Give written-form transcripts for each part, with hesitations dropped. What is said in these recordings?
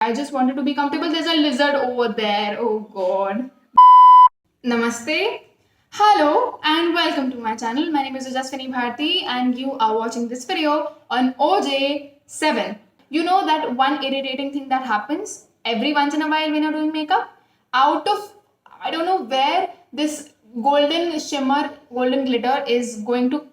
I just wanted to be comfortable. There's a lizard over there. Oh god. Namaste. Hello and welcome to my channel. My name is Ujaswini Bharti and you are watching this video on OJ7. You know that one irritating thing that happens every once in a while when you're doing makeup? Out of, I don't know where this golden shimmer, golden glitter is going to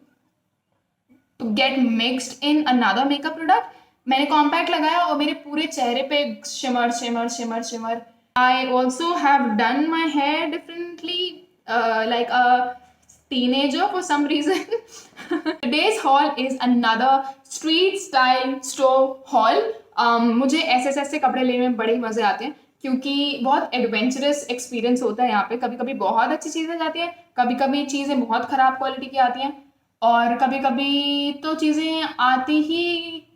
get mixed in another makeup product. मैंने compact लगाया और मेरे पूरे चेहरे पे shimmer shimmer shimmer shimmer. I also have done my hair differently, like a teenager for some reason. Today's haul is another street style store haul. मुझे ऐसे ऐसे कपड़े लेने में बड़े मजे आते हैं क्योंकि बहुत एडवेंचरस एक्सपीरियंस होता है यहाँ पे. कभी कभी बहुत अच्छी चीज़ें जाती हैं, कभी कभी चीज़ें बहुत ख़राब क्वालिटी की आती हैं और कभी कभी तो चीज़ें आती ही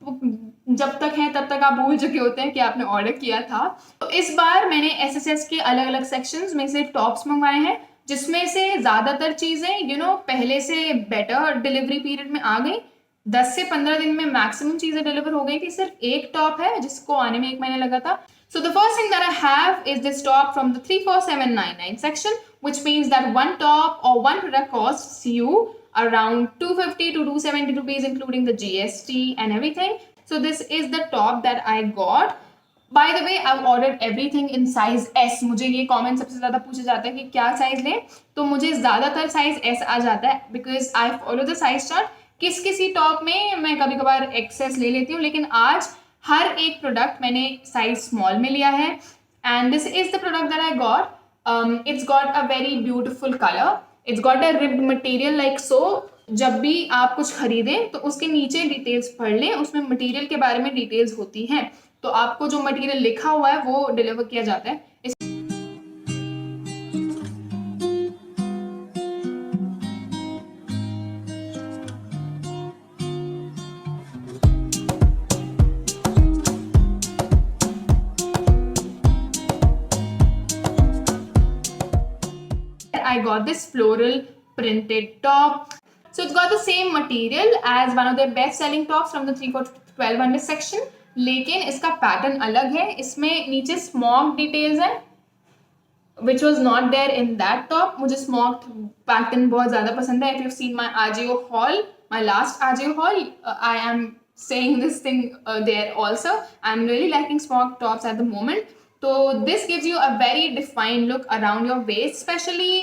जब तक है तब तक आप भूल चुके होते हैं कि आपने ऑर्डर किया था. तो इस बार मैंने एसएसएस के अलग अलग सेक्शंस में से टॉप्स मंगवाए हैं जिसमें से ज़्यादातर चीज़ें पहले से बेटर डिलीवरी पीरियड में आ गई. 10 से 15 दिन में मैक्सिमम चीज़ें डिलीवर हो गई थी. सिर्फ एक टॉप है जिसको आने में 1 महीना लगा था. So the first thing that I have is this top from the 34799 section, which means that one top or one product costs you around 250 to 270 rupees including the GST and everything. So this is the top that I got. By the way, I've ordered everything in size S. मुझे ये comment सबसे ज़्यादा पूछा जाता है कि क्या size लें, तो मुझे ज़्यादातर साइज S आ जाता है because I follow the size chart. किसी टॉप में मैं कभी कभार एक्सेस ले लेती हूँ, लेकिन आज हर एक प्रोडक्ट मैंने साइज स्मॉल में लिया है. And this is the product that I got. It's got a very beautiful colour. It's got a ribbed material like so. जब भी आप कुछ खरीदें तो उसके नीचे डिटेल्स पढ़ लें, उसमें मटेरियल के बारे में डिटेल्स होती हैं, तो आपको जो मटेरियल लिखा हुआ है वो डिलीवर किया जाता है. I got this floral printed top. So it's got the same material as one of the best selling tops from the 3-4-1200 section, लेकिन इसका पैटर्न अलग है. इसमें नीचे स्मॉक डिटेल्स हैं which was not there in that top. मुझे smog pattern बहुत ज़्यादा पसंद है. If you've seen my AJIO haul, my last AJIO haul, I am saying this thing there also. I'm really liking smoked tops at the moment. So this gives you a very defined look around your waist especially.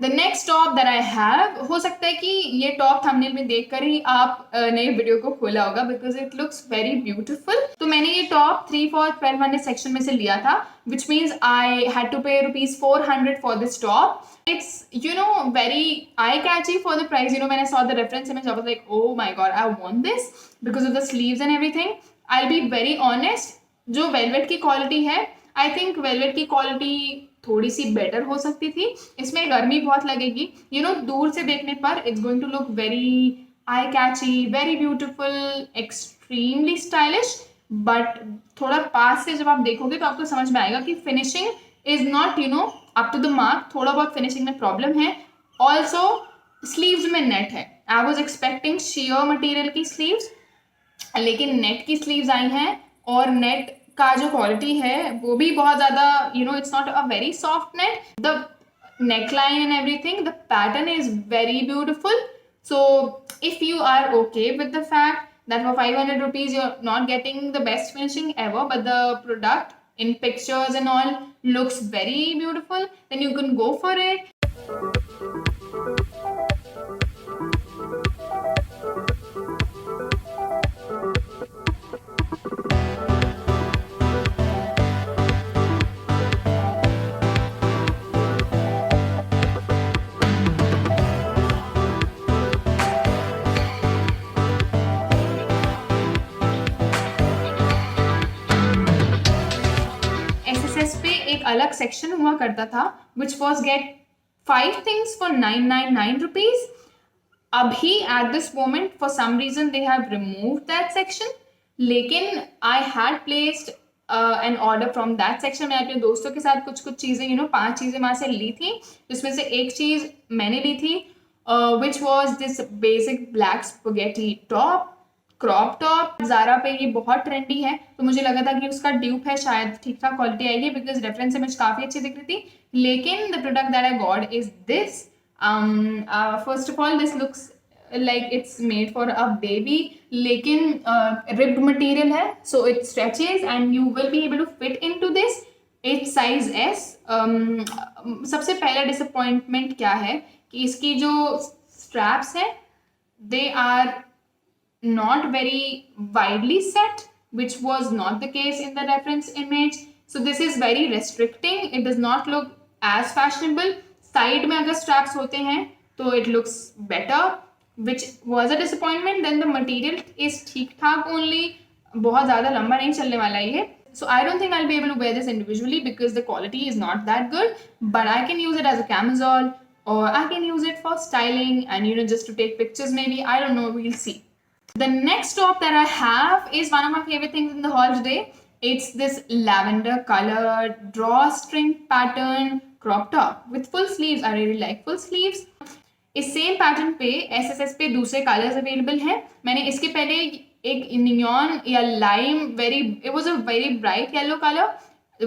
The next top that I have, हो सकता है कि ये top thumbnail में देखकर ही आप नए video को खोला होगा because it looks very beautiful. तो मैंने ये टॉप 3-4-1200 सेक्शन में से लिया था, which means I had to pay ₹400 for this top. It's very eye catchy for the price. When I saw the reference image, I was like, oh my god, I want this because of the sleeves and everything. I'll be very honest, जो velvet की quality है, I think velvet की quality थोड़ी सी better हो सकती थी. इसमें गर्मी बहुत लगेगी. दूर से देखने पर it's going to look very eye catchy, very beautiful, extremely stylish. But थोड़ा पास से जब आप देखोगे तो आपको समझ में आएगा कि finishing is not up to the mark. थोड़ा बहुत फिनिशिंग में प्रॉब्लम है. ऑल्सो स्लीव्स में नेट है. I was expecting share material की स्लीव्स, लेकिन नेट की स्लीव्स आई हैं और नेट का जो क्वालिटी है वो भी बहुत ज़्यादा it's not a very soft net. The neckline and everything, the pattern is very beautiful. So if you are okay with the fact that for 500 rupees you're not getting the best finishing ever, but the product in pictures and all looks very beautiful, then you can go for it. अलग section हुआ करता था which was get 5 things for 999 rupees. अभी at this moment for some reason they have removed that section, लेकिन I had placed an order from that section. मैं अपने दोस्तों के साथ कुछ कुछ चीज़ें 5 चीज़ें वहाँ से ली थी, जिसमें से एक चीज़ मैंने ली थी which was this basic black spaghetti top, crop top. Zara पे ये बहुत ट्रेंडी है, तो मुझे लगा था कि उसका ड्यूप है, शायद ठीक ठाक क्वालिटी आएगी, बिकॉज रेफरेंस इमेज काफ़ी अच्छी दिख रही थी. लेकिन the product that I got is this. First of all this looks like it's made for a baby, लेकिन ribbed material है, so it stretches and you will be able to fit into this. It's size S. सबसे पहला disappointment क्या है कि इसकी जो straps हैं they are not very widely set, which was not the case in the reference image. So this is very restricting. It does not look as fashionable. Side में अगर straps होते हैं तो it looks better, which was a disappointment. Then the material is ठीक ठाक only, बहुत ज़्यादा लंबा नहीं चलने वाला ये. So I don't think I'll be able to wear this individually because the quality is not that good. But I can use it as a camisole, or I can use it for styling and just to take pictures maybe. I don't know. We'll see. The next top that I have is one of my favorite things in the haul today. It's this lavender colored drawstring pattern crop top with full sleeves. I really like full sleeves. इस same pattern पे SSS पे दूसरे colours available हैं. मैंने इसके पहले एक neon या lime it was a very bright yellow color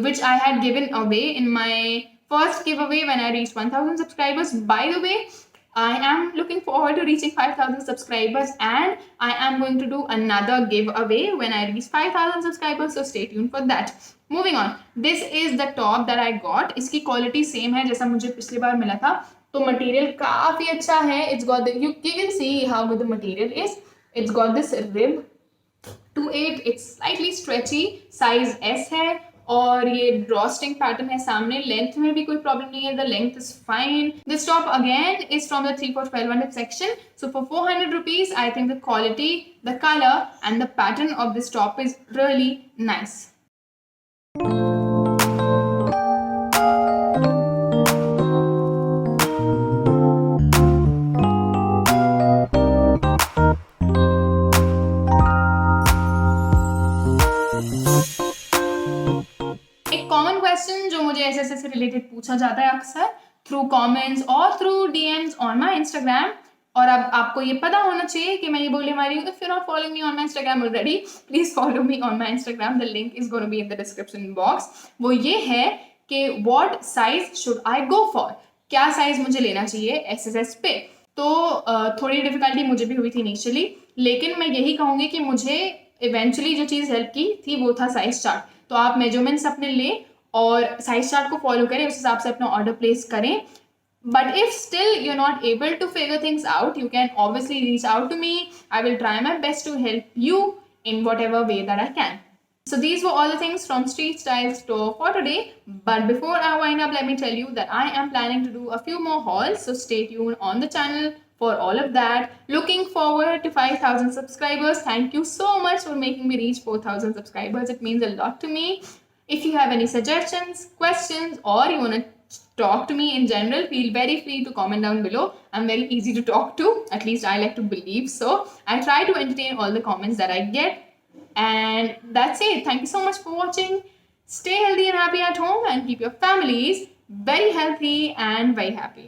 which I had given away in my first giveaway when I reached 1000 subscribers. By the way, I am looking forward to reaching 5000 subscribers, and I am going to do another giveaway when I reach 5000 subscribers, so stay tuned for that. Moving on, this is the top that I got. इसकी quality same है जैसा मुझे पिछली बार मिला था, तो material काफ़ी अच्छा है. It's got the, you can see how good the material is. It's got this rib to it. It's slightly stretchy. Size S है और ये ड्रॉस्टिंग पैटर्न है सामने. लेंथ में भी कोई प्रॉब्लम नहीं है. The length is fine. This top again is from the 3-4-1200 section. So for 400 rupees, I think the quality, the color and the pattern of this top is really nice. Common question जो मुझे SSS से related पूछा जाता है अक्सर through comments और through DMs on my Instagram, और अब आपको ये पता होना चाहिए कि मैं ये बोलने वाली हूँ. If you not following me on my Instagram already, please follow me on my Instagram. The link is gonna be in the description box. वो ये है कि what size should I go for, क्या साइज मुझे लेना चाहिए SSS पे. तो थोड़ी डिफिकल्टी मुझे भी हुई थी इनिशियली, लेकिन मैं यही कहूँगी कि मुझे इवेंचुअली जो चीज़ हेल्प की थी वो था साइज चार्ट. तो आप मेजरमेंट्स अपने लें और साइज चार्ट को फॉलो करें, उस हिसाब से अपना ऑर्डर प्लेस करें. But if still you're not able to figure things out, you can obviously reach out to me. I will try my best to help you in whatever way that I can. So these were all the things from Street Style Store for today. But before I wind up, let me tell you that I am planning to do a few more hauls. So stay tuned on the channel for all of that. Looking forward to 5000 subscribers. Thank you so much for making me reach 4000 subscribers. It means a lot to me. If you have any suggestions, questions, or you want to talk to me in general, feel very free to comment down below. I'm very easy to talk to. At least I like to believe so. I try to entertain all the comments that I get. And that's it. Thank you so much for watching. Stay healthy and happy at home and keep your families very healthy and very happy.